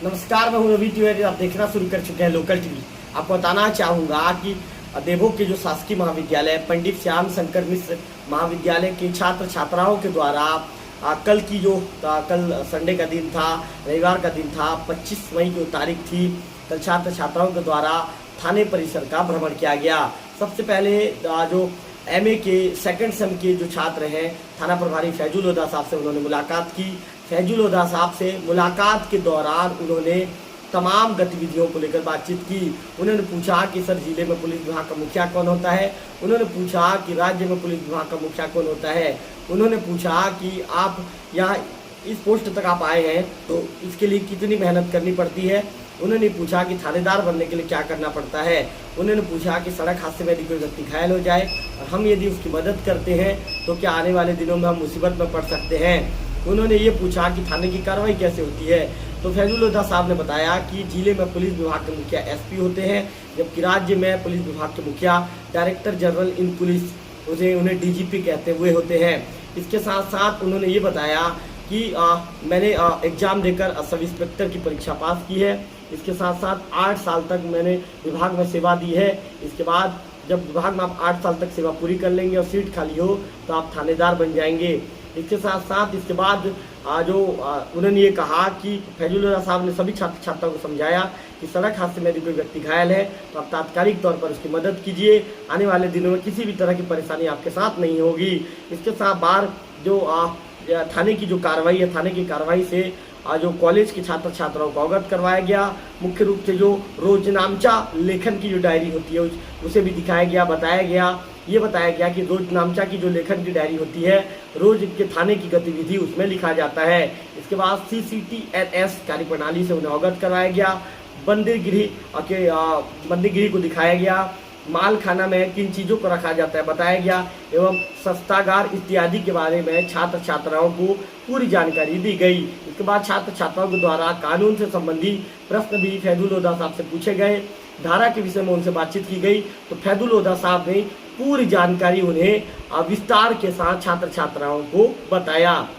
नमस्कार, मैं हूं रवि तिवारी। आप देखना शुरू कर चुके हैं लोकल टीवी। आपको बताना चाहूँगा कि देवों के जो शासकीय महाविद्यालय पंडित श्याम शंकर मिश्र महाविद्यालय के छात्र छात्राओं के द्वारा कल संडे का दिन था, रविवार का दिन था, 25 मई की तारीख थी। कल छात्र छात्राओं के द्वारा थाने परिसर का भ्रमण किया गया। सबसे पहले जो एमए के सेकंड सेम के जो छात्र हैं, थाना प्रभारी फैजुल हुदा साहब से उन्होंने मुलाकात की। फैजुल हुदा साहब से मुलाकात के दौरान उन्होंने तमाम गतिविधियों को लेकर बातचीत की। उन्होंने पूछा कि सर, जिले में पुलिस विभाग का मुखिया कौन होता है। उन्होंने पूछा कि राज्य में पुलिस विभाग का मुखिया कौन होता है। उन्होंने पूछा कि आप यहाँ इस पोस्ट तक आप आए हैं तो इसके लिए कितनी मेहनत करनी पड़ती है। उन्होंने पूछा कि थानेदार बनने के लिए क्या करना पड़ता है। उन्होंने पूछा कि सड़क हादसे में यदि कोई व्यक्ति घायल हो जाए और हम यदि उसकी मदद करते हैं तो क्या आने वाले दिनों में हम मुसीबत में पड़ सकते हैं। उन्होंने ये पूछा कि थाने की कार्रवाई कैसे होती है। तो फैजुल हुदा साहब ने बताया कि जिले में पुलिस विभाग के मुखिया एसपी होते हैं, जबकि राज्य में पुलिस विभाग के मुखिया डायरेक्टर जनरल इन पुलिस, उन्हें डीजीपी कहते हुए होते हैं। इसके साथ साथ उन्होंने ये बताया कि मैंने एग्जाम देकर सब इंस्पेक्टर की परीक्षा पास की है। इसके साथ साथ 8 साल तक मैंने विभाग में सेवा दी है। इसके बाद जब विभाग में आप 8 साल तक सेवा पूरी कर लेंगे और सीट खाली हो तो आप थानेदार बन जाएंगे। इसके साथ साथ इसके बाद उन्होंने ये कहा कि फैजुल हुदा साहब ने सभी छात्र छात्राओं को समझाया कि सड़क हादसे में यदि कोई व्यक्ति घायल है तो आप तात्कालिक तौर पर उसकी मदद कीजिए। आने वाले दिनों में किसी भी तरह की परेशानी आपके साथ नहीं होगी। इसके साथ बाहर जो थाने की जो कार्रवाई है, थाने की कार्रवाई से जो कॉलेज के छात्र छात्राओं को अवगत करवाया गया। मुख्य रूप से जो रोजनामचा लेखन की जो डायरी होती है उसे भी दिखाया गया, बताया गया कि रोजनामचा की जो लेखन की डायरी होती है, रोज के थाने की गतिविधि उसमें लिखा जाता है। इसके बाद CCTNS कार्यप्रणाली से उन्हें अवगत करवाया गया। बंदीगृह को दिखाया गया। माल खाना में किन चीज़ों को रखा जाता है बताया गया एवं सस्तागार इत्यादि के बारे में छात्र छात्राओं को पूरी जानकारी दी गई। इसके बाद छात्र छात्राओं के द्वारा कानून से संबंधित प्रश्न भी फैजुल हुदा साहब से पूछे गए। धारा के विषय में उनसे बातचीत की गई तो फैजुल हुदा साहब ने पूरी जानकारी उन्हें विस्तार के साथ छात्र छात्राओं को बताया।